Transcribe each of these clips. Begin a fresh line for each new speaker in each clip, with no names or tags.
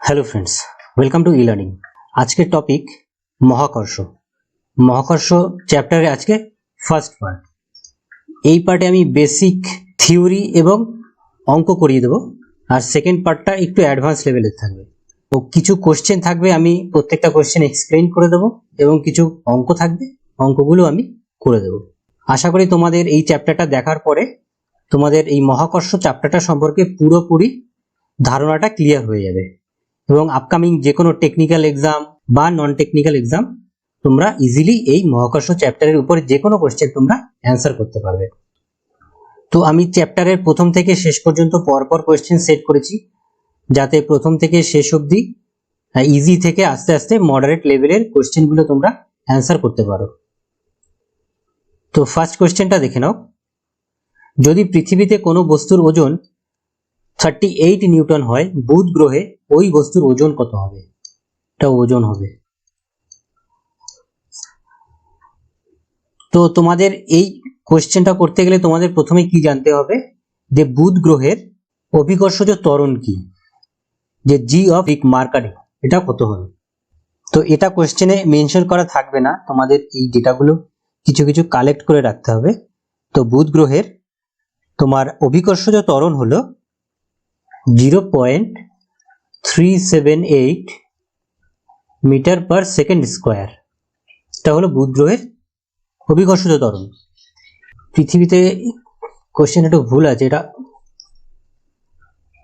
Hello friends, welcome to e learning. আজকের topic মহাকর্ষ। মহাকর্ষ চ্যাপ্টারে আজকে ফার্স্ট পার্ট। এই পার্টে আমি বেসিক থিওরি এবং অঙ্ক করিয়ে দেবো, আর সেকেন্ড পার্টটা একটু অ্যাডভান্স লেভেলের থাকবে। তো কিছু কোশ্চেন থাকবে, আমি প্রত্যেকটা কোশ্চেন এক্সপ্লেইন করে দেবো, এবং কিছু অঙ্ক থাকবে, অঙ্কগুলো আমি করে দেবো। আশা করি তোমাদের এই চ্যাপ্টারটা দেখার পরে তোমাদের এই মহাকর্ষ চ্যাপ্টারটা সম্পর্কে পুরোপুরি ধারণাটা ক্লিয়ার হয়ে যাবে, এবং আপকামিং যে কোনো টেকনিক্যাল এক্সাম বা নন টেকনিক্যাল এক্সাম তোমরা ইজিলি এই মহাকর্ষ চ্যাপ্টারের উপরে যে কোনো কোশ্চেন তোমরা অ্যান্সার করতে পারবে। তো আমি চ্যাপ্টারের প্রথম থেকে শেষ পর্যন্ত পরপর কোশ্চেন সেট করেছি, যাতে প্রথম থেকে শেষ অবধি ইজি থেকে আস্তে আস্তে মডারেট লেভেলের কোশ্চেনগুলো তোমরা অ্যান্সার করতে পারো। তো ফার্স্ট কোশ্চেনটা দেখে নাও। যদি পৃথিবীতে কোনো বস্তুর ওজন 38 নিউটন হয়, বুধ গ্রহে ওই বস্তুর ওজন কত হবে? এটা ওজন হবে। তো তোমাদের এই কোশ্চেনটা করতে গেলে তোমাদের প্রথমে কি জানতে হবে, যে বুধ গ্রহের অভিকর্ষজ ত্বরণ কি, যে জি অফ মার্কারি, এটা কত হবে। তো এটা কোশ্চেনে মেনশন করা থাকবে না, তোমাদের এই ডেটাগুলো কিছু কিছু কালেক্ট করে রাখতে হবে। তো বুধ গ্রহের তোমার অভিকর্ষজ ত্বরণ হলো 0.378 মিটার পার সেকেন্ড স্কোয়ার। এটা হলো বুধ গ্রহের অভিকর্ষজ ত্বরণ। পৃথিবীতে কোশ্চেন একটু ভুল আছে,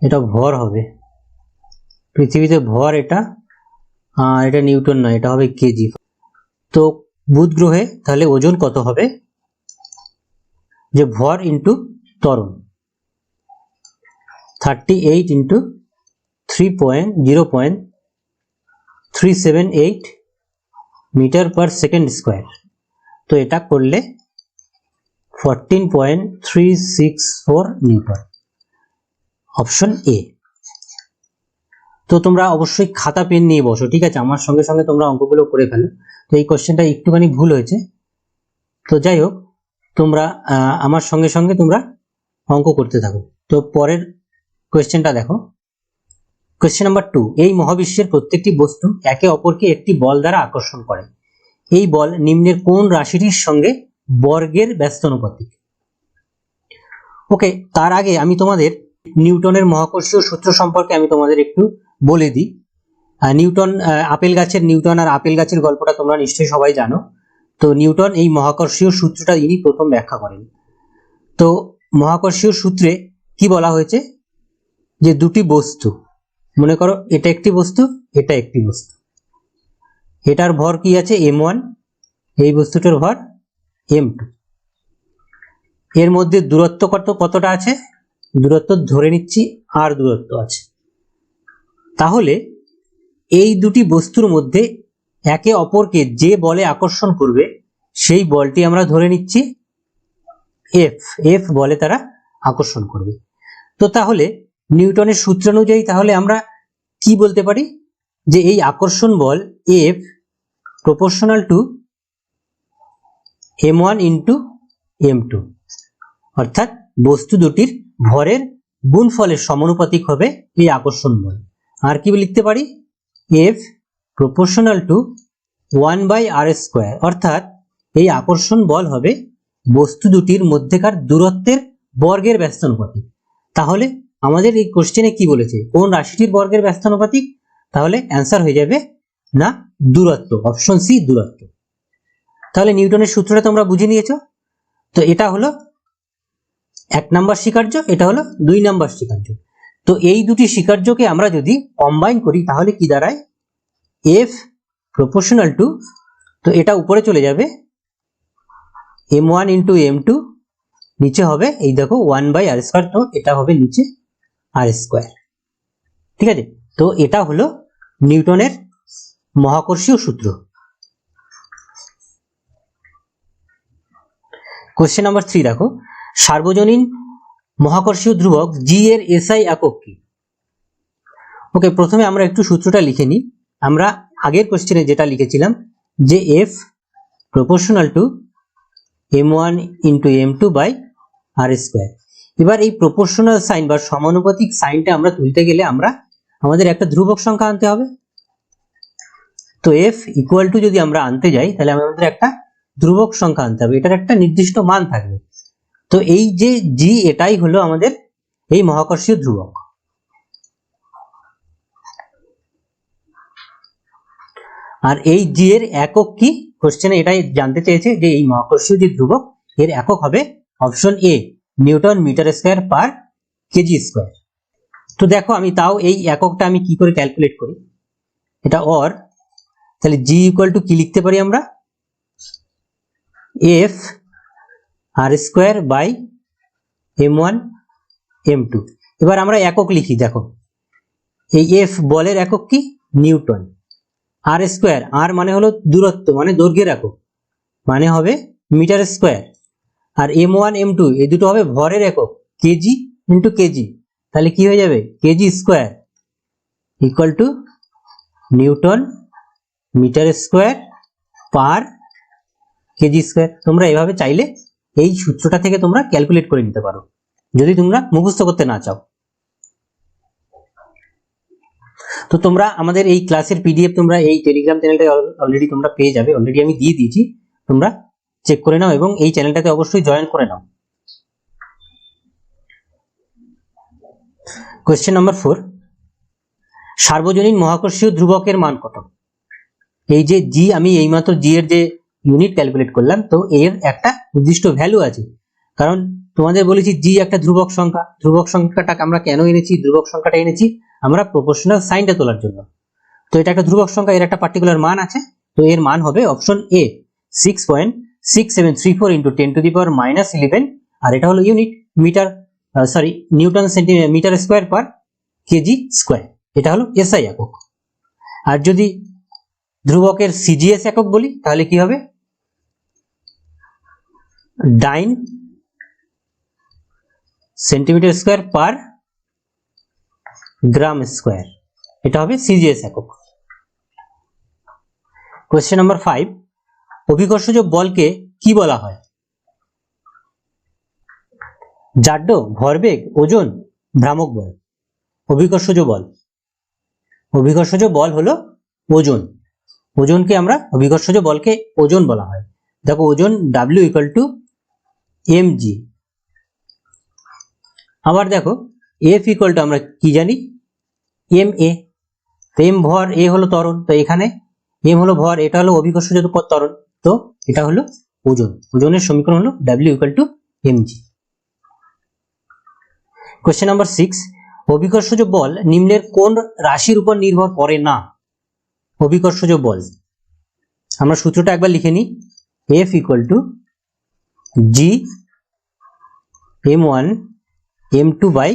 এটা ভর হবে। পৃথিবীতে ভর, এটা নিউটন নয়, এটা হবে কেজি। তো বুধ গ্রহে তাহলে ওজন কত হবে, যে ভর ইন্টু ত্বরণ, 38 into 0.378 metre per second square. তো এটা করলে 14.364 নিউটন, অপশন এ। তো তোমরা অবশ্যই খাতা পেন নিয়ে বসো, ঠিক আছে? আমার সঙ্গে সঙ্গে তোমরা অঙ্কগুলো করে ফেলো। তো এই কোশ্চেনটা একটুখানি ভুল হয়েছে, তো যাই হোক, তোমরা আমার সঙ্গে সঙ্গে তোমরা অঙ্ক করতে থাকো। তো পরের কোশ্চেনটা দেখো। কোশ্চেন নাম্বার 2, এই মহাবিশ্বের প্রত্যেকটি বস্তু একে অপরকে একটি বল দ্বারা আকর্ষণ করে। এই বল নিম্নের কোন রাশিটির সঙ্গে বর্গের ব্যস্তানুপাতিক? ওকে, তার আগে আমি তোমাদের নিউটনের মহাকর্ষীয় সূত্র সম্পর্কে আমি তোমাদের একটু বলে দিই। নিউটন, আপেল আর আপেল গাছের গল্পটা তোমরা নিশ্চয়ই সবাই জানো। তো নিউটন এই মহাকর্ষীয় সূত্রটা ইনি প্রথম ব্যাখ্যা করেন। তো মহাকর্ষীয় সূত্রে কি বলা হয়েছে, যে দুটি বস্তু, মনে করো এটা একটি বস্তু, এটা একটি বস্তু, এটার ভর কি আছে m1, এই বস্তুটার ভর m2, এর মধ্যে দূরত্ব কতটা আছে, দূরত্ব ধরে নিচ্ছি আর দূরত্ব আছে। তাহলে এই দুটি বস্তুর মধ্যে একে অপরকে যে বলে আকর্ষণ করবে সেই বলটি আমরা ধরে নিচ্ছি এফ বলে তারা আকর্ষণ করবে। তো তাহলে নিউটনের সূত্র অনুযায়ী তাহলে আমরা কি বলতে পারি, যে এই আকর্ষণ বল F proportional to m1 into m2, অর্থাৎ বস্তু দুটির ভরের গুণফলের সমানুপাতিক হবে এই আকর্ষণ বল। আর কি লিখতে পারি, এফ প্রপোর্শনাল টু 1/r², অর্থাৎ এই আকর্ষণ বল হবে বস্তু দুটির মধ্যেকার দূরত্বের বর্গের ব্যস্তানুপাতিক। তাহলে আমাদের এই কোশ্চেনে কি বলেছে, কোন রাশিটির বর্গের ব্যস্তানুপাতিক? তাহলে অ্যান্সার হয়ে যাবে না দূরত্ব, অপশন সি দূরত্ব। তাহলে নিউটনের সূত্রটা তোমরা বুঝে নিয়েছো। তো এটা হলো 1 নাম্বার স্বীকার্য, এটা হলো 2 নাম্বার স্বীকার্য। তো এই দুটি স্বীকার্যকে আমরা যদি কম্বাইন করি তাহলে কি দাঁড়ায়, এফ প্রপোর্শনাল টু, তো এটা উপরে চলে যাবে m1 ইন্টু m2, নিচে হবে এই দেখো 1/r², তো এটা হবে নিচে r², ঠিক আছে? তো এটা হলো নিউটনের মহাকর্ষীয় সূত্র। কোশ্চেন নাম্বার 3 দেখো, সার্বজনীন মহাকর্ষীয় ধ্রুবক জি এর এসআই একক কি? ওকে, প্রথমে আমরা একটু সূত্রটা লিখে নিই। আমরা আগের কোশ্চেনে যেটা লিখেছিলাম, যে F proportional to m1 into m2 by r²। এবার এই প্রপোর্শনাল সাইন বা সমানুপাতিক সাইনটা আমরা তুলতে গেলে আমরা আমাদের একটা ধ্রুবক সংখ্যা আনতে হবে। তো f ইকুয়াল টু যদি আমরা আনতে যাই তাহলে আমাদের একটা ধ্রুবক সংখ্যা আনতে হবে, এটার একটা নির্দিষ্ট মান থাকবে। তো এই যে g এটাই হলো আমাদের এই মহাকর্ষীয় ধ্রুবক। আর এই g এর একক কি, কোশ্চেনে এটাই জানতে চেয়েছে যে এই মহাকর্ষীয় যে ধ্রুবক এর একক হবে option A newton metre square per KG square. তো দেখো আমি তাও এই এককটা আমি কি করে ক্যালকুলেট করি, এটা অর, তাহলে g ইকুয়াল টু কি লিখতে পারি আমরা, f r square by m1 m2। এবার আমরা একক লিখি, দেখো এই f বলের একক কি নিউটন, r স্কয়ার, r মানে হলো দূরত্ব মানে দৈর্ঘ্যের একক মানে হবে মিটার স্কয়ার, আর m1 m2 এই দুটো হবে ভরের একক কেজি ইন্টু কেজি, তাহলে কি হয়ে যাবে KG square equal to newton metre square per KG square. তোমরা এভাবে চাইলে এই সূত্রটা থেকে তোমরা ক্যালকুলেট করে নিতে পারো যদি তোমরা মুখস্থ করতে না চাও। তো তোমরা আমাদের এই ক্লাসের পিডিএফ তোমরা এই টেলিগ্রাম চ্যানেলটা অলরেডি তোমরা পেয়ে যাবে, অলরেডি আমি দিয়ে দিয়েছি, তোমরা চেক করে নাও এবং এই চ্যানেলটাতে অবশ্যই জয়েন করে নাও। কোশ্চেন নাম্বার 4, সার্বজনীন মহাকর্ষীয় ধ্রুবকের মান কত? এই যে জি, আমি এইমাত্র জি এর যে ইউনিট ক্যালকুলেট করলাম, তো এর একটা নির্দিষ্ট ভ্যালু আছে, কারণ তোমাদের বলেছি জি একটা ধ্রুবক সংখ্যা, ধ্রুবক সংখ্যাটাকে আমরা কেন এনেছি, ধ্রুবক সংখ্যাটা এনেছি আমরা প্রপোর্শনাল সাইনটা তোলার জন্য। তো এটা একটা ধ্রুবক সংখ্যা, এর একটা পার্টিকুলার মান আছে, তো এর মান হবে option A 6.6734 into 10 to the power -11, আর এটা হলো unit metre sorry newton centimetre square per KG square, এটা হলো এসআই একক। আর যদি ধ্রুবকের সিজিএস একক বলি তাহলে কি হবে, ডাইন সেন্টিমিটার স্কয়ার পার গ্রাম স্কয়ার, এটা হবে সিজিএস একক। কোশ্চেন নাম্বার 5, অভিকর্ষজ বলকে কি বলা হয়? জাড্য, ভরবেগ, ওজন, ভ্রামক বল। অভিকর্ষজ বল, অভিকর্ষজ বল হলো ওজন, ওজনকে আমরা অভিকর্ষজ বলকে ওজন বলা হয়। দেখো ওজন W ইকুয়াল টু mg। আবার দেখো F ইকুয়াল টু আমরা কি জানি ma, তো m ভর, a হলো ত্বরণ, তো এখানে m হলো ভর, এটা হলো অভিকর্ষজ ত্বরণ, তো এটা হলো ওজন, ওজনের সমীকরণ হলো W equal to mg। Question number 6, অভিকর্ষজ বল নিম্নের কোন রাশির উপর নির্ভর করে না? অভিকর্ষজ বল আমরা সূত্রটা একবার লিখে নিই, F equal to g m1 m2 by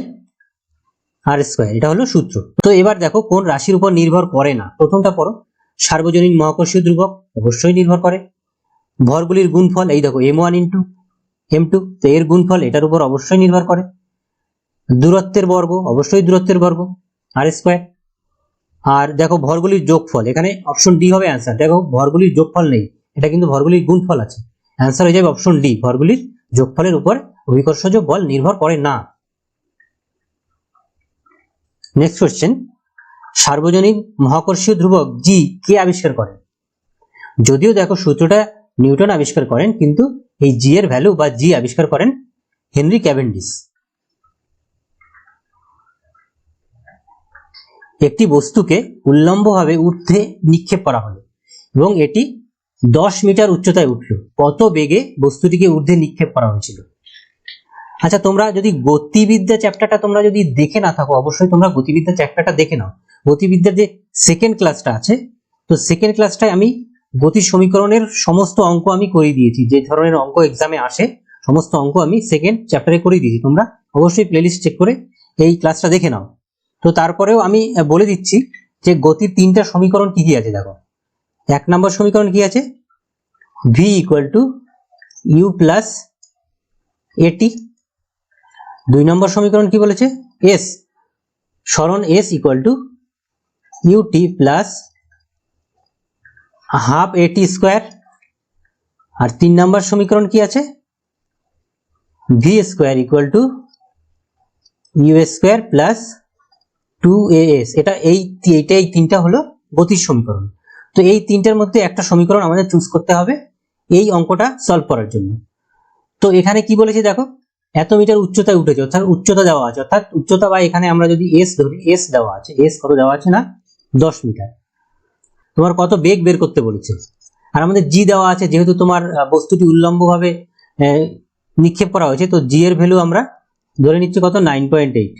r square, এটা হলো সূত্র। তো এবার দেখো কোন রাশির উপর নির্ভর করে না, প্রথমটা পড়ো, সার্বজনীন মহাকর্ষীয় ধ্রুবক অবশ্যই নির্ভর করে, ভরগুলির গুণফল এই দেখো m1 ইন্টু m2, তো এর গুণফল এটার উপর অবশ্যই নির্ভর করে, দূরত্বের বর্গ অবশ্যই দূরত্বের বর্গ r স্কয়ার, আর দেখো ভরগুলির যোগফল, এখানে অপশন ডি হবে অ্যান্সার, দেখো ভরগুলির যোগফল নেই, এটা কিন্তু ভরগুলির গুণফল আছে, অ্যান্সার হয়ে যাবে অপশন ডি, ভরগুলির যোগফলের উপর অভিকর্ষজ বল নির্ভর করে না। নেক্সট কোশ্চেন, সার্বজনীন মহাকর্ষীয় ধ্রুবক জি কে আবিষ্কার করেন? যদিও দেখো সূত্রটা নিউটন আবিষ্কার করেন, কিন্তু এই জি এর ভ্যালু বা জি আবিষ্কার করেন হেনরি ক্যাভেন্ডিশ। একটি বস্তুকে উল্লম্বভাবে ঊর্ধ্বে নিক্ষেপ করা হলো এবং এটি 10 মিটার উচ্চতায় উঠল, কত বেগে বস্তুটিকে ঊর্ধ্বে নিক্ষেপ করা হয়েছিল? আচ্ছা, তোমরা যদি গতিবিদ্যা চ্যাপ্টারটা তোমরা যদি দেখে না থাকো, অবশ্যই তোমরা গতিবিদ্যা চ্যাপ্টারটা দেখে নাও। গতিবিদ্যার যে সেকেন্ড ক্লাসটা আছে, তো সেকেন্ড ক্লাসটায় আমি গতির সমীকরণের সমস্ত অঙ্ক আমি করে দিয়েছি, যে ধরনের অঙ্ক এক্সামে আসে সমস্ত অঙ্ক আমি সেকেন্ড চ্যাপ্টারে করে দিয়েছি, তোমরা অবশ্যই প্লেলিস্ট চেক করে এই ক্লাসটা দেখে নাও। তো তারপরেও আমি বলে দিচ্ছি যে গতির তিনটা সমীকরণ কি কি আছে। দেখো, 1 নম্বর সমীকরণ কি আছে, v equal to U plus AT. 2 number সমীকরণ কি বলেছে, s সরণ s equal to UT plus half AT square. আর 3 নম্বর সমীকরণ কি আছে, v square equal to U square plus 2as, এই তিনটা হলো গতির সমীকরণ। তো এই তিনটার মধ্যে একটা সমীকরণ আমাদের চুজ করতে হবে এই অঙ্কটা সলভ করার জন্য। তো এখানে কি বলেছি দেখো, এত মিটার উচ্চতায় উঠেছে, অর্থাৎ উচ্চতা দেওয়া আছে, অর্থাৎ উচ্চতা বা এখানে আমরা যদি এস ধরি, এস দেওয়া আছে, এস কত দেওয়া আছে না 10 মিটার। তোমার কত বেগ বের করতে বলেছে, আর আমাদের জি দেওয়া আছে, যেহেতু তোমার বস্তুটি উল্লম্বভাবে নিক্ষেপ করা হয়েছে, তো জি এর ভ্যালু আমরা ধরে নিচ্ছি কত 9.8।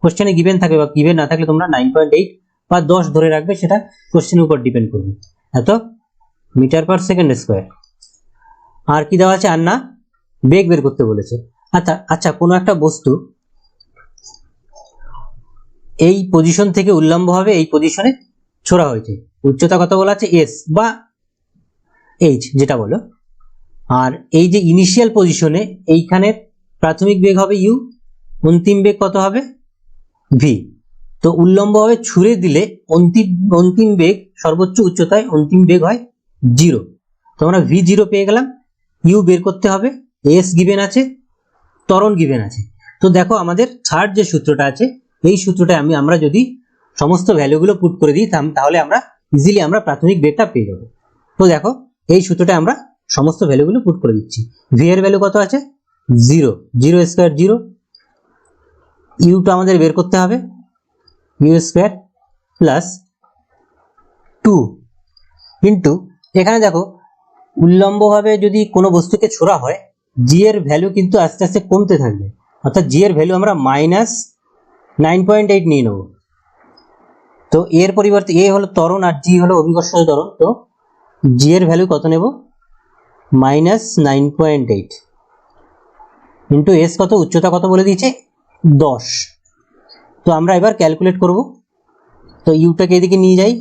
কোশ্চেনে গিভেন থাকবে বা গিভেন না থাকলে তোমরা 9.8 বা 10 ধরে রাখবে, সেটা কোশ্চেনের উপর ডিপেন্ড করবে। এত মিটার পার সেকেন্ড স্কোয়ার। আর কি দেওয়া আছে, আর না বেগ বের করতে বলেছে। আচ্ছা কোনো একটা বস্তু এই পজিশন থেকে উল্লম্বভাবে এই পজিশনে ছোড়া হয়েছে, উচ্চতা কত বলা আছে এস বা এইচ যেটা বলো, আর এই যে ইনিশিয়াল পজিশনে এইখানে প্রাথমিক বেগ হবে ইউ, অন্তিম বেগ কত হবে ভি। তো উল্লম্বভাবে ছুড়ে দিলে অন্তিম বেগ সর্বোচ্চ উচ্চতায় অন্তিম বেগ হয় 0। তো আমরা ভি 0 পেয়ে গেলাম। ইউ বের করতে হবে, এস গিভেন আছে, ত্বরণ গিভেন আছে। তো দেখো আমাদের থার্ড যে সূত্রটা আছে, এই সূত্রটা আমরা যদি সমস্ত ভ্যালুগুলো পুট করে দিই, তাহলে আমরা ইজিলি আমরা প্রাথমিক বেগটা পেয়ে যাব। তো দেখো এই সূত্রটা আমরা সমস্ত ভ্যালুগুলো পুট করে দিচ্ছি। ভি এর ভ্যালু কত আছে 0, 0 স্কয়ার 0, ইউটা আমাদের বের করতে হবে, ইউ স্কয়ার প্লাস 2 ইন্টু, এখানে দেখো উল্লম্বভাবে যদি কোনো বস্তুকে ছোড়া হয়, জি এর ভ্যালু কিন্তু আস্তে আস্তে কমতে থাকবে, অর্থাৎ জি এর ভ্যালু আমরা -9.8 নিয়ে নেব। তো এর পরিবর্তে এ হলো ত্বরণ আর জি হলো অভিকর্ষজ ত্বরণ, তো জি এর ভ্যালু কত নেব -9.8 ইন্টু এস কত, উচ্চতা কত বলে দিয়েছে 10। তো আমরা এবার ক্যালকুলেট করব। তো ইউটাকে এদিকে নিয়ে যাই,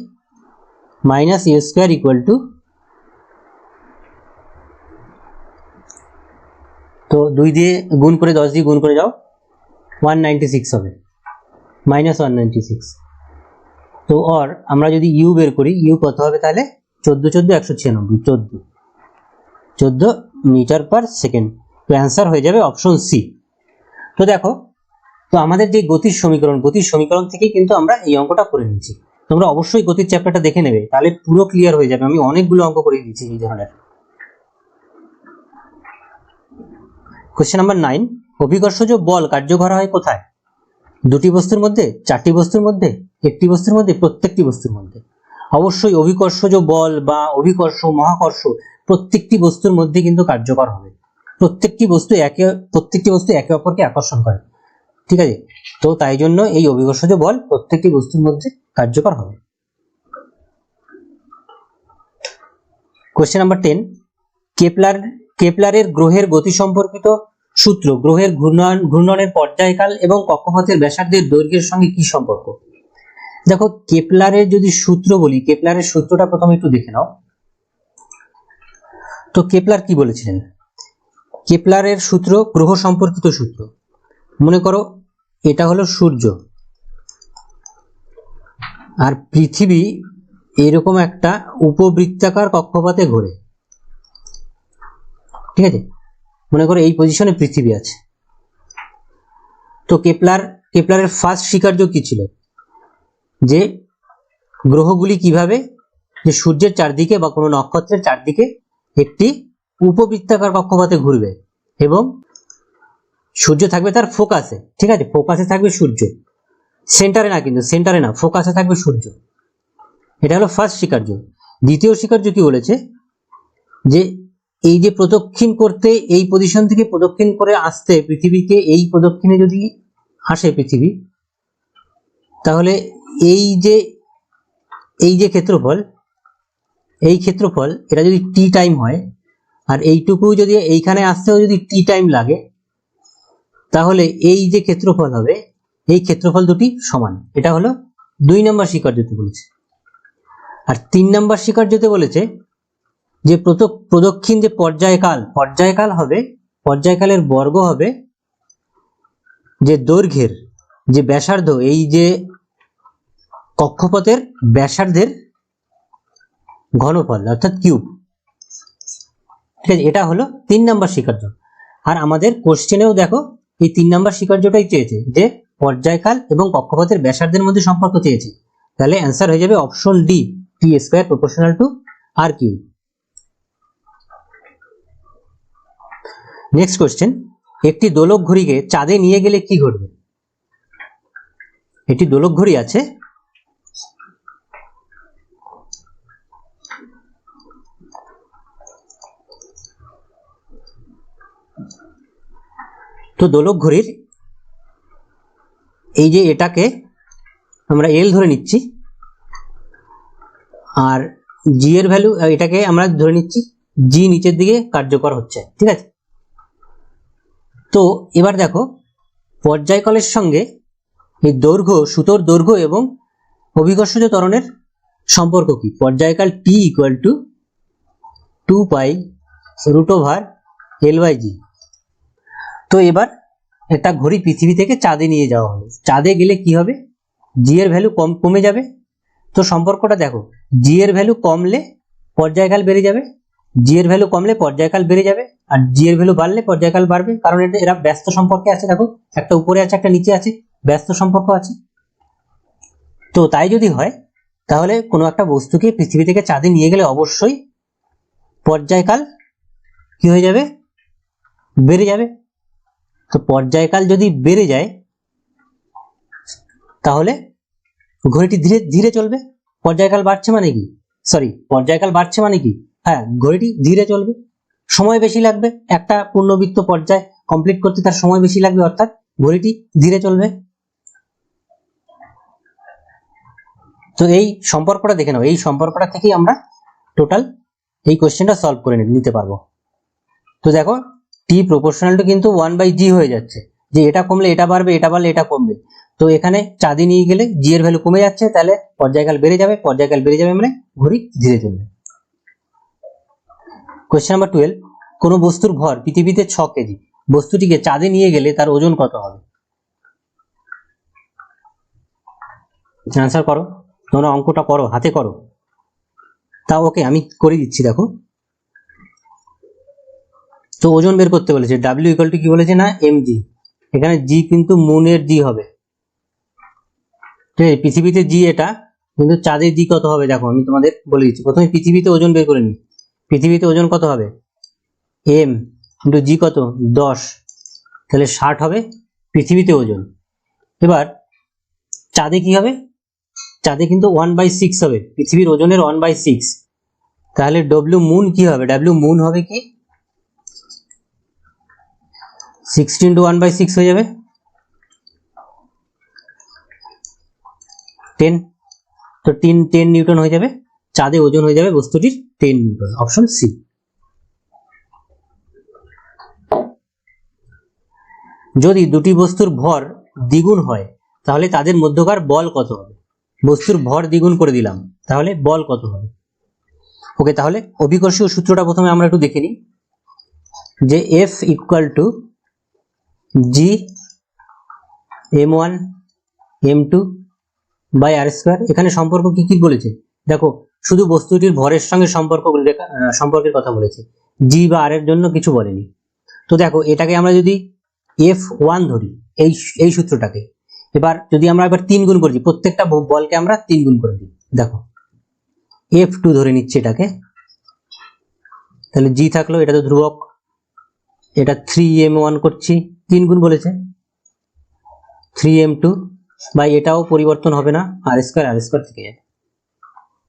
minus U square equal to, তো 2 দিয়ে গুণ করে 10 দিয়ে গুণ করে যাও 196 হবে, -196। তো আর আমরা যদি ইউ বের করি, ইউ কত হবে তাহলে 14 মিটার পার সেকেন্ড। তো অ্যান্সার হয়ে যাবে অপশন সি। তো দেখো, তো আমাদের যে গতির সমীকরণ থেকেই কিন্তু আমরা এই অঙ্কটা করে নিয়েছি। তোমরা অবশ্যই গতির চ্যাপ্টারটা দেখে নেবে, তাহলে পুরো ক্লিয়ার হয়ে যাবে। আমি অনেকগুলো অঙ্ক করে দিয়েছি এই ধরনের। কোশ্চেন নাম্বার 9, অভিকর্ষজ বল কার্যকর হয় কোথায়? দুটি বস্তুর মধ্যে, চারটি বস্তুর মধ্যে, একটি বস্তুর মধ্যে, প্রত্যেকটি বস্তুর মধ্যে। অবশ্যই অভিকর্ষজ বল বা অভিকর্ষ, মহাকর্ষ প্রত্যেকটি বস্তুর মধ্যে কিন্তু কার্যকর হবে। প্রত্যেকটি বস্তু একে অপরকে আকর্ষণ করে, ঠিক আছে? তো তাই জন্য এই অভিকর্ষজ বল প্রত্যেকটি বস্তুর মধ্যে কার্যকর হবে। কোশ্চেন নাম্বার 10, কেপলারের গ্রহের গতি সম্পর্কিত সূত্র গ্রহের ঘূর্ণনের পর্যায়কাল এবং কক্ষপথের ব্যাসার্ধের দৈর্ঘ্যের সঙ্গে কি সম্পর্ক? দেখো কেপলারের যদি সূত্র বলি, কেপলারের সূত্রটা প্রথমে একটু দেখে নাও। তো কেপলার কি বলেছিলেন? কেপলারের সূত্র গ্রহ সম্পর্কিত সূত্র। মনে করো এটা হলো সূর্য আর পৃথিবী এরকম একটা উপবৃত্তাকার কক্ষপথে ঘোরে, ঠিক আছে? মনে করো এই পজিশনে পৃথিবী আছে। তো কেপলারের ফার্স্ট স্বীকার্য কি ছিল? যে গ্রহগুলি কিভাবে যে সূর্যের চারদিকে বা কোনো নক্ষত্রের চারদিকে একটি উপবৃত্তাকার কক্ষপথে ঘুরবে এবং সূর্য থাকবে তার ফোকাসে, ঠিক আছে? ফোকাসে থাকবে সূর্য, সেন্টারে না, কিন্তু সেন্টারে না, ফোকাসে থাকবে সূর্য। এটা হলো ফার্স্ট স্বীকার্য। দ্বিতীয় স্বীকার্য কি বলেছে? যে এই যে প্রদক্ষিণ করতে, এই পজিশন থেকে প্রদক্ষিণ করে আসতে পৃথিবীকে, এই প্রদক্ষিণে যদি আসে পৃথিবী, তাহলে এই যে ক্ষেত্রফল, এই ক্ষেত্রফল এটা যদি টি টাইম হয়, আর এইটুকু যদি এইখানে আসতেও যদি টি টাইম লাগে, তাহলে এই যে ক্ষেত্রফল হবে, এই ক্ষেত্রফল দুটি সমান। এটা হলো 2 নম্বর স্বীকার্যতে বলেছে। আর 3 নম্বর স্বীকার্যতে বলেছে যে প্রদক্ষিণ যে পর্যায়কাল হবে, পর্যায়কালের বর্গ হবে যে দৈর্ঘ্যের যে ব্যাসার্ধ, এই যে কক্ষপথের ব্যাসার্ধের ঘনফল অর্থাৎ কিউব, ঠিক আছে? এটা হলো 3 নম্বর স্বীকার্য। আর আমাদের কোশ্চেনেও দেখো এই 3 নম্বর স্বীকার্যটাই চেয়েছে, যে পর্যায়কাল এবং কক্ষপথের ব্যাসার্ধের মধ্যে সম্পর্ক চেয়েছে, তাহলে অ্যান্সার হয়ে যাবে option D, T square proportional to R cube. Next question, একটি দোলক ঘড়িকে চাঁদে নিয়ে গেলে কি ঘটবে? একটি দোলক ঘড়ি আছে, তো দোলক ঘড়ির এই যে এটাকে আমরা এল ধরে নিচ্ছি, আর জি এর ভ্যালু এটাকে আমরা ধরে নিচ্ছি জি নিচের দিকে কার্যকর হচ্ছে, ঠিক আছে। তো এবার দেখো পর্যায়কালের সঙ্গে এই দৈর্ঘ্য, সুতোর দৈর্ঘ্য এবং অভিকর্ষজ ত্বরণের সম্পর্ক কি? পর্যায়কাল T equal to 2 pi √L/G। তো এবার একটা ঘড়ি পৃথিবী থেকে চাঁদে নিয়ে যাওয়া হলো, চাঁদে গেলে কি হবে? জি এর ভ্যালু কমে যাবে। তো সম্পর্কটা দেখো, জি এর ভ্যালু কমলে পর্যায়কাল বেড়ে যাবে, জি এর ভ্যালু কমলে পর্যায়কাল বেড়ে যাবে, আর জি এর ভ্যালু বাড়লে পর্যায়কাল বাড়বে, কারণ এরা ব্যস্ত সম্পর্কে আছে। দেখো একটা উপরে আছে একটা নিচে আছে, ব্যস্ত সম্পর্ক আছে। তো তাই যদি হয় তাহলে কোনো একটা বস্তুকে পৃথিবী থেকে চাঁদে নিয়ে গেলে অবশ্যই পর্যায়কাল কি হয়ে যাবে? বেড়ে যাবে। তো পর্যায়কাল যদি বেড়ে যায় তাহলে ঘড়িটি ধীরে ধীরে চলবে। পর্যায়কাল বাড়ছে মানে কি, পর্যায়কাল বাড়ছে মানে কি, হ্যাঁ ঘড়িটি ধীরে চলবে, সময় বেশি লাগবে, একটা পূর্ণবৃত্ত পর্যায় কমপ্লিট করতে তার সময় বেশি লাগবে, অর্থাৎ ঘড়িটি ধীরে চলবে। তো এই সম্পর্কটা দেখে নাও, এই সম্পর্কটা থেকেই আমরা টোটাল এই কোশ্চেনটা সলভ করে নিতে পারবো। তো দেখো টি প্রপোর্শনাল টু কিন্তু 1/g হয়ে যাচ্ছে, যে এটা কমলে এটা বাড়বে, এটা বাড়লে এটা কমবে। তো এখানে চাঁদে নিয়ে গেলে জি এর ভ্যালু কমে যাচ্ছে, তাহলে পর্যায়কাল বেড়ে যাবে, পর্যায়কাল বেড়ে যাবে মানে ঘড়ি ধীরে চলবে। কোশ্চেন নাম্বার 12, কোনো বস্তুর ভর পৃথিবীতে 6 কেজি, বস্তুটিকে চাঁদে নিয়ে গেলে তার ওজন কত হবে? আনসার করো, তোমরা অঙ্কটা করো, হাতে করো। তা ওকে আমি করে দিচ্ছি। দেখো তো ওজন বের করতে বলেছে, ডাব্লিউ ইকুয়াল টু কি বলেছে না mg, এখানে জি কিন্তু মুনের জি হবে, ঠিক আছে। পৃথিবীতে জি এটা, কিন্তু চাঁদের জি কত হবে দেখো আমি তোমাদের বলে দিচ্ছি। প্রথমে পৃথিবীতে ওজন বের করে নিই, পৃথিবীতে ওজন কত হবে? এম ইন্টু জি কত 10, তাহলে 60 হবে পৃথিবীতে ওজন। এবার চাঁদে কি হবে? চাঁদে কিন্তু 1/6 হবে, পৃথিবীর ওজনের 1/6, তাহলে ডব্লিউ মুন কি হবে? ডব্লিউ মুন হবে কি 60 ইন্টু 1/6 হয়ে যাবে 10, তো 10 নিউটন হয়ে যাবে, চাঁদে ওজন হয়ে যাবে বস্তুটির 10 নিউটন, অপশন সি। যদি দুটি বস্তুর ভর দ্বিগুণ হয় তাহলে তাদের মধ্যকার বল কত হবে? বস্তুর ভর দ্বিগুণ করে দিলাম, তাহলে বল কত হবে? ওকে, তাহলে অভিকর্ষীয় সূত্রটা প্রথমে আমরা একটু দেখে নিই, যে F equal to G m1 m2 by R square. এখানে সম্পর্ক কি কি বলেছে দেখো, শুধু বস্তুটির ভরের সঙ্গে সম্পর্কের কথা বলেছে, জি বা আর এর জন্য কিছু বলেনি। তো দেখো এটাকে আমরা যদি F1 ধরি, এই সূত্রটাকে, এবার যদি আমরা এবার 3 গুণ করি, প্রত্যেকটা বলকে আমরা 3 গুণ করে দিই। দেখো F2 ধরে নিচ্ছি এটাকে, তাহলে জি থাকলো, এটা তো ধ্রুবক, এটা 3m1 করছি, 3 গুণ বলেছে 3m2 বাই এটাও পরিবর্তন হবে না, আর স্কয়ার থেকে যাবে।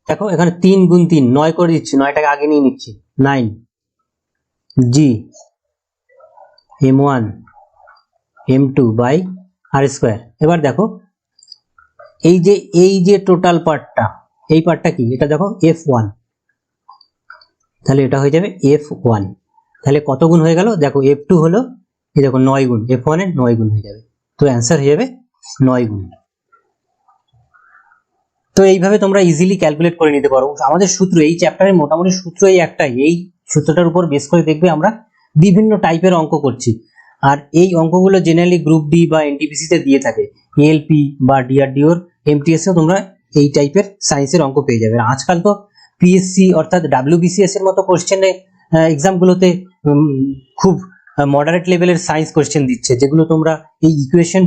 দেখো এখানে 3 গুণ 3 9 করে দিচ্ছি, 9টাকে আগে নিয়ে নিচ্ছি, 9 জি m1 m2 by R square. এবার দেখো এই যে টোটাল পার্টটা, এই পার্টটা কি, এটা দেখো F1, তাহলে এটা হয়ে যাবে F1, তাহলে কত গুণ হয়ে গেল দেখো, F2 হলো এই দেখো 9 গুণ, F1 এর 9 গুণ হয়ে যাবে, তো অ্যান্সার হয়ে যাবে 9 গুণ। তো এইভাবে তোমরা ইজিলি ক্যালকুলেট করে নিতে পারো। আমাদের সূত্র এই চ্যাপ্টারের মোটামুটি সূত্র এই একটাই, এই সূত্রটার উপর বেস করে দেখবে আমরা বিভিন্ন টাইপের অঙ্ক করছি, আর এই অঙ্কগুলো জেনারেলি গ্রুপ ডি বা এনটিপিসি তে দিয়ে থাকে, এএলপি বা ডিআরডিওর এমটিএস এও তোমরা এই টাইপের সায়েন্সের অঙ্ক পেয়ে যাবে। আজকাল তো পিএসসি অর্থাৎ ডাব্লিউবিসিএস এর মতো কোশ্চেনে এক্সামগুলোতে খুব মডারেট লেভেলের সায়েন্স কোশ্চেন দিচ্ছে, যেগুলো তোমরা এই ইকুয়েশন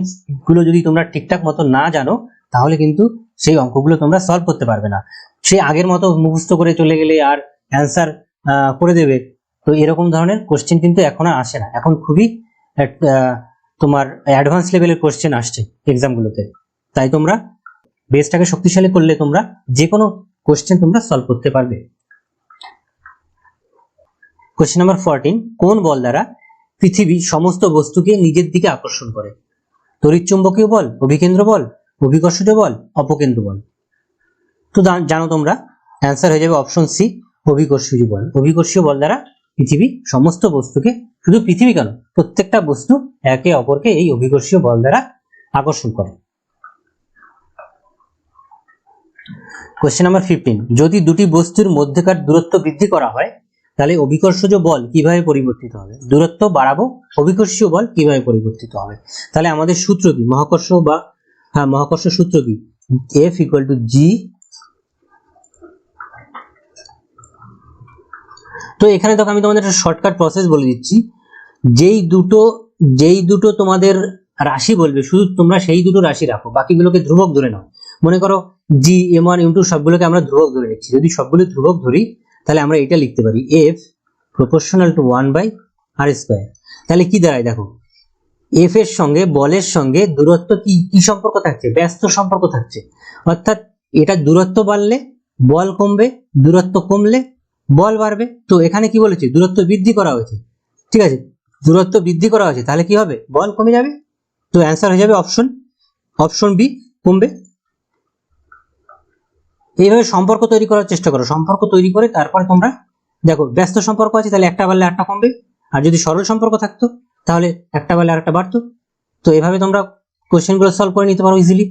গুলো যদি তোমরা ঠিকঠাক মতো না জানো তাহলে কিন্তু সেই অঙ্কগুলো তোমরা সলভ করতে পারবে না। সেই আগের মতো মুখস্থ করে চলে গেলে আর অ্যান্সার করে দেবে, তো এরকম ধরনের কোশ্চেন কিন্তু এখন আর আসে না। এখন খুবই তোমার অ্যাডভান্স লেভেলের কোশ্চেন আসছে এক্সামগুলোতে। তাই তোমরা বেসটাকে শক্তিশালী করলে তোমরা যে কোনো কোশ্চেন তোমরা সলভ করতে পারবে। কোশ্চেন নাম্বার 14, কোন বল দ্বারা পৃথিবী সমস্ত বস্তুকে নিজের দিকে আকর্ষণ করে? তড়িৎচুম্বকীয় বল, অভিকেন্দ্র বল, অভিকর্ষজ বল, অপকেন্দ্র বল। তো জানো তোমরা, অ্যান্সার হয়ে যাবে অপশন সি, অভিকর্ষজ বল। অভিকর্ষীয় বল দ্বারা পৃথিবী সমস্ত বস্তুকে, শুধু পৃথিবী কেন, প্রত্যেকটা বস্তু একে অপরকে এই অভিকর্ষীয় বল দ্বারা আকর্ষণ করে। কোশ্চেন নাম্বার 15, যদি দুটি বস্তুর মধ্যেকার দূরত্ব বৃদ্ধি করা হয় তাহলে অভিকর্ষজ বল কিভাবে পরিবর্তিত হবে? দূরত্ব বাড়াবো, অভিকর্ষীয় বল কিভাবে পরিবর্তিত হবে? তাহলে আমাদের সূত্র কি? মহাকর্ষ সূত্র কি? F = G। তো এখানে দেখো আমি তোমাদের একটা শর্টকাট প্রসেস বলে দিচ্ছি। যেই দুটো তোমাদের রাশি বলবে শুধু তোমরা সেই দুটো রাশি রাখো, বাকিগুলোকে ধ্রুবক ধরে নাও। মনে করো G, M1, M2 সবগুলোকে আমরা ধ্রুবক ধরে নিচ্ছি। যদি সবগুলো ধ্রুবক ধরি তাহলে আমরা এটা লিখতে পারি F = 1/r²। তাহলে কি দাঁড়ায় দেখো, F এর সঙ্গে বলের সঙ্গে দূরত্ব কি সম্পর্ক থাকছে? ব্যস্ত সম্পর্ক থাকছে। অর্থাৎ এটা দূরত্ব বাড়লে বল কমবে, দূরত্ব কমলে বল বাড়বে। তো এখানে কি বলেছে? দূরত্ব বৃদ্ধি করা হয়েছে, ঠিক আছে, দূরত্ব বৃদ্ধি করা হয়েছে, তাহলে কি হবে? বল কমে যাবে। তো অ্যান্সার হয়ে যাবে অপশন বি, কমবে। এইভাবে সম্পর্ক তৈরি করার চেষ্টা করো। সম্পর্ক তৈরি করে তারপরে তোমরা দেখো ব্যস্ত সম্পর্ক আছে, তাহলে একটা বাড়লে একটা কমবে, আর যদি সরল সম্পর্ক থাকতো তাহলে একটা বাড়লে আরেকটা বাড়তো। তো এভাবে তোমরা কোশ্চেনগুলো সলভ করে নিতে পারো ইজিলি।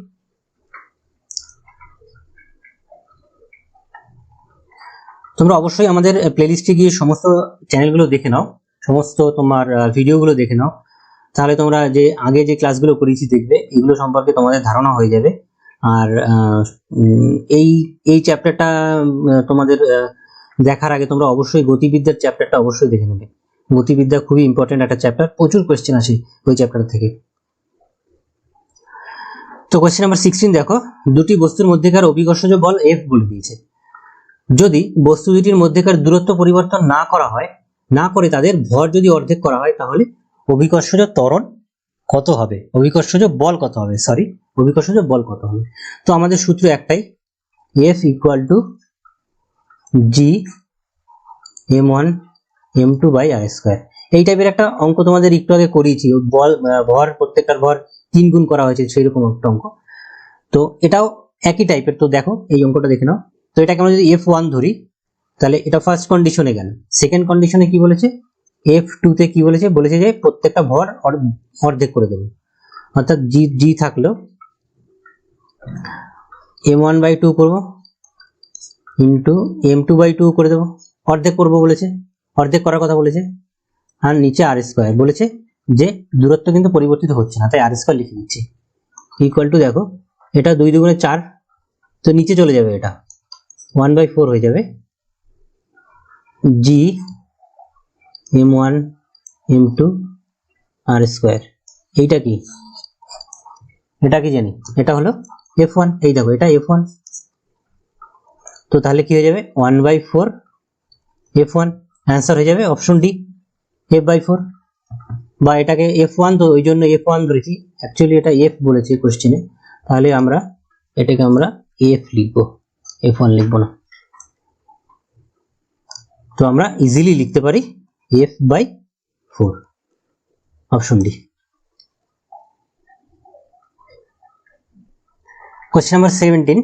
তোমরা অবশ্যই আমাদের প্লেলিস্টে গিয়ে সমস্ত চ্যানেলগুলো দেখে নাও, সমস্ত তোমার ভিডিওগুলো দেখে নাও, তাহলে তোমরা যে আগে যে ক্লাসগুলো করেছি দেখবে, এগুলো সম্পর্কে তোমাদের ধারণা হয়ে যাবে। আর এই চ্যাপ্টারটা তোমাদের দেখার আগে তোমরা অবশ্যই গতিবিদ্যার চ্যাপ্টারটা অবশ্যই দেখে নেবে। গতিবিদ্যা খুবই ইম্পর্টেন্ট একটা চ্যাপ্টার, প্রচুর কোশ্চেন আসে ওই চ্যাপ্টার থেকে। তো কোশ্চেন নাম্বার 16 দেখো, দুটি বস্তুর মধ্যেকার অভিকর্ষজ বল F বলে দিয়েছে। যদি বস্তু দুটির মধ্যেকার দূরত্ব পরিবর্তন না করে তাদের ভর যদি অর্ধেক করা হয় তাহলে অভিকর্ষজ ত্বরণ কত হবে? অভিকর্ষজ বল কত হবে? অভিকর্ষজ বল কত হবে? তো আমাদের সূত্র একটাই, F = G m1 m2/r²। এই টাইপের একটা অঙ্ক তোমাদের একটু আগে করিয়েছি, বল ভর, প্রত্যেকটার ভর 3 গুণ করা হয়েছে, সেইরকম একটা অঙ্ক। তো এটাও একই টাইপের। তো দেখো এই অঙ্কটা দেখে নাও। তো এটাকে আমরা যদি F1 ধরি তাহলে এটা ফার্স্ট কন্ডিশনে গেল। সেকেন্ড কন্ডিশনে কি বলেছে? F2 তে কি বলেছে? বলেছে যে প্রত্যেকটা ভর অর্ধেক করে দেবো। অর্থাৎ G থাকলো m1/2 করব ইন্টু m2/2 করে দেবো, অর্ধেক করবো বলেছে, অর্ধেক করার কথা বলেছে। আর নিচে r² বলেছে যে দূরত্ব কিন্তু পরিবর্তিত হচ্ছে না, তাই r² লিখে দিচ্ছি। ইকুয়াল টু দেখো, এটা 2 × 4, তো নিচে চলে যাবে, এটা 1/4 হয়ে যাবে। G m1 m2 r²। এইটা কি? এটা কি জানি? এটা হলো F1। এই দেখো এটা F1। তো তাহলে কি হয়ে যাবে? 1/4 F1। অ্যান্সার হয়ে যাবে অপশন ডি, F/4। বা এটাকে F1, তো ওই জন্য F1 ধরেছি, অ্যাকচুয়ালি এটা F বলেছে কোশ্চেনে, তাহলে আমরা এটাকে F লিখবো, F1 লিখবো না। তো আমরা ইজিলি লিখতে পারি F/4, option D. Question number 17,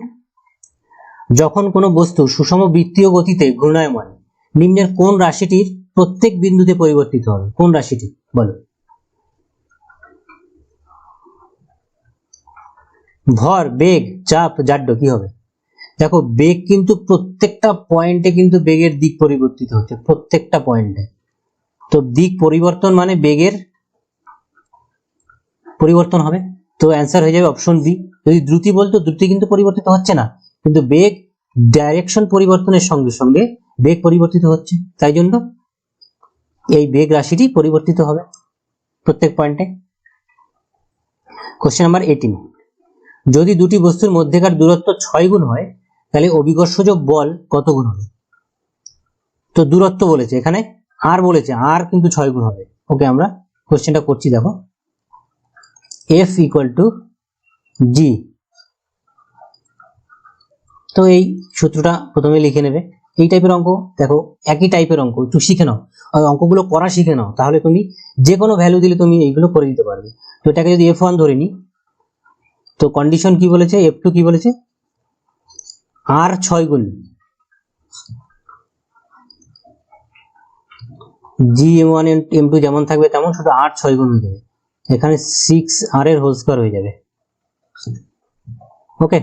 যখন কোনো বস্তু সুষম বৃত্তীয় গতিতে ঘূর্ণায়মান, নিম্নের কোন রাশিটির প্রত্যেক বিন্দুতে পরিবর্তিত হবে? কোন রাশিটি বলো? ভর, বেগ, চাপ, জাড্য, কি হবে? দেখো বেগ কিন্তু প্রত্যেকটা পয়েন্টে কিন্তু বেগের দিক পরিবর্তিত হচ্ছে, প্রত্যেকটা পয়েন্টে। তো দিক পরিবর্তন মানে বেগের পরিবর্তন হবে। তো অ্যান্সার হয়ে যাবে অপশন বি। যদি দ্রুতি বলতো, দ্রুতি কিন্তু পরিবর্তিত হচ্ছে না, কিন্তু বেগ ডাইরেকশন পরিবর্তনের সঙ্গে সঙ্গে বেগ পরিবর্তিত হচ্ছে, তাই জন্য এই বেগ রাশিটি পরিবর্তিত হবে প্রত্যেক পয়েন্টে। কোশ্চেন নাম্বার 18, যদি দুটি বস্তুর মধ্যেকার দূরত্ব 6 গুণ হয় তাহলে অভিকর্ষজ বল কত গুণ হবে? তো দূরত্ব বলেছে, এখানে আর বলেছে, আর কিন্তু 6 গুণ হবে। ওকে, আমরা কোশ্চেনটা করছি, দেখো F = G। তো এই সূত্রটা প্রথমে লিখে নেবে। এই টাইপের অঙ্ক দেখো, একই টাইপের অঙ্ক একটু শিখে নাও, ওই অঙ্কগুলো করা শিখে নাও, তাহলে তুমি যে কোনো ভ্যালু দিলে তুমি এইগুলো করে দিতে পারবে। তো এটাকে যদি F1 ধরে নিই, তো কন্ডিশন কি বলেছে, F2 কি বলেছে, আর 6 গুণ G(m1 m2) যেমন থাকবে তেমন, শুধু আর 6 গুণ হয়ে যাবে, এখানে 6r এর হোল স্কয়ার হয়ে যাবে। ওকে,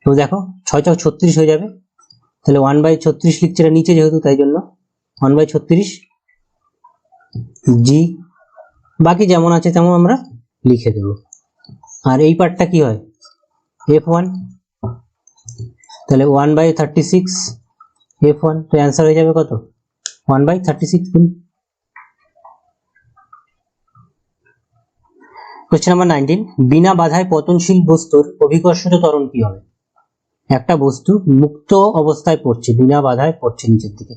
তো দেখো 6 × 36 হয়ে যাবে, তাহলে 1/36 লিখছে, এটা নিচে যেহেতু তাই জন্য 1/36 G, বাকি যেমন আছে তেমন আমরা লিখে দেব। আর এই পার্টটা কি হয়, F1, তাহলে 1/36 F1, তো অ্যান্সার হয়ে যাবে কত, 1/36 গুণ। কোশ্চেন নাম্বার 19, বিনা বাধায় পতনশীল বস্তুর অভিকর্ষজ ত্বরণ কি হবে? একটা বস্তু মুক্ত অবস্থায় পড়ছে, বিনা বাধায় পড়ছে নিচের দিকে,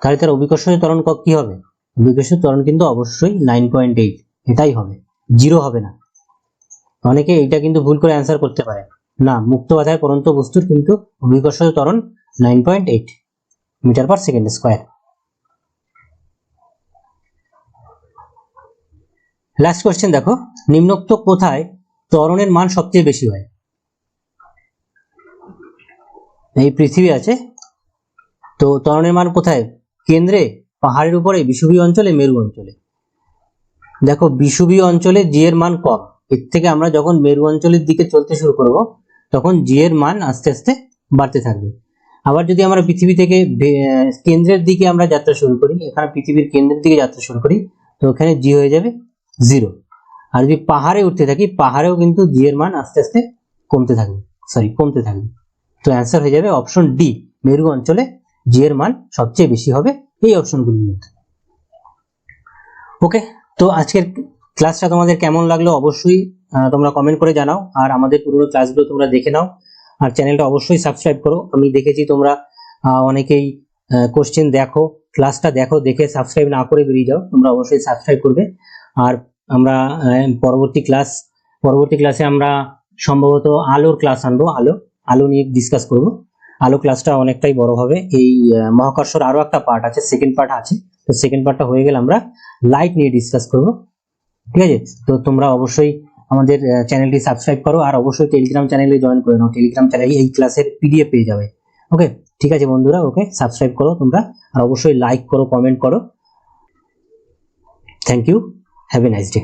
তাহলে তার অভিকর্ষজ ত্বরণ কি হবে? অভিকর্ষজ ত্বরণ কিন্তু অবশ্যই 9.8, এটাই হবে, 0 হবে না। অনেকে এইটা কিন্তু ভুল করে অ্যান্সার করতে পারে, না, মুক্ত বাধায় পড়ন্ত বস্তুর কিন্তু অভিকর্ষজ ত্বরণ 9.8 মিটার/সেকেন্ড স্কয়ার। লাস্ট কোশ্চেন দেখো, নিম্নোক্ত কোথায় ত্বরণের মান সবচেয়ে বেশি হয়? এই পৃথিবী আছে, তো ত্বরণের মান কোথায়? কেন্দ্রে, পাহাড়ের উপরে, বিষুবীয় অঞ্চলে, মেরু অঞ্চলে। দেখো বিষুবীয় অঞ্চলে জি এর মান কম, এর থেকে আমরা যখন মেরু অঞ্চলের দিকে চলতে শুরু করব তখন জি এর মান আস্তে আস্তে বাড়তে থাকবে। আবার যদি আমরা পৃথিবী থেকে কেন্দ্রের দিকে আমরা যাত্রা শুরু করি, এখানে পৃথিবীর কেন্দ্রের দিকে যাত্রা শুরু করি, তো ওখানে জি হয়ে যাবে 0। আর যদি পাহাড়ে উঠতে থাকি, পাহাড়েও কিন্তু জি এর মান আস্তে আস্তে কমতে থাকবে। তো অ্যান্সার হয়ে যাবে অপশন ডি, মেরু অঞ্চলে জি এর মান সবচেয়ে বেশি হবে এই অপশনগুলির মধ্যে। ওকে, তো আজকের ক্লাসটা তোমাদের কেমন লাগলো অবশ্যই তোমরা কমেন্ট করে জানাও, আর আমাদের পুরো ক্লাসগুলো তোমরা দেখে নাও, আর চ্যানেলটা অবশ্যই সাবস্ক্রাইব করো। আমি দেখেছি তোমরা অনেকেই কোশ্চেন দেখো, ক্লাসটা দেখো, দেখে সাবস্ক্রাইব না করে বেরিয়ে যাও, তোমরা অবশ্যই সাবস্ক্রাইব করবে। আর আমরা পরবর্তী ক্লাসে আমরা সম্ভবত আলোর ক্লাস আনবো, আলো নিয়ে ডিসকাস করব। আলো ক্লাসটা অনেকটাই বড় হবে। এই মহাকর্ষর আরো একটা পার্ট আছে, সেকেন্ড পার্ট আছে, তো সেকেন্ড পার্টটা হয়ে গেলে আমরা লাইট নিয়ে ডিসকাস করব। ঠিক আছে, তো তোমরা অবশ্যই আমাদের চ্যানেলটি সাবস্ক্রাইব করো, আর অবশ্যই টেলিগ্রাম চ্যানেলে জয়েন করে নাও, টেলিগ্রাম চ্যানেলে এই ক্লাসের পিডিএফ পেয়ে যাবে। ওকে, ঠিক আছে বন্ধুরা, ওকে, সাবস্ক্রাইব করো তোমরা, আর অবশ্যই লাইক করো, কমেন্ট করো। Thank you, have a nice day.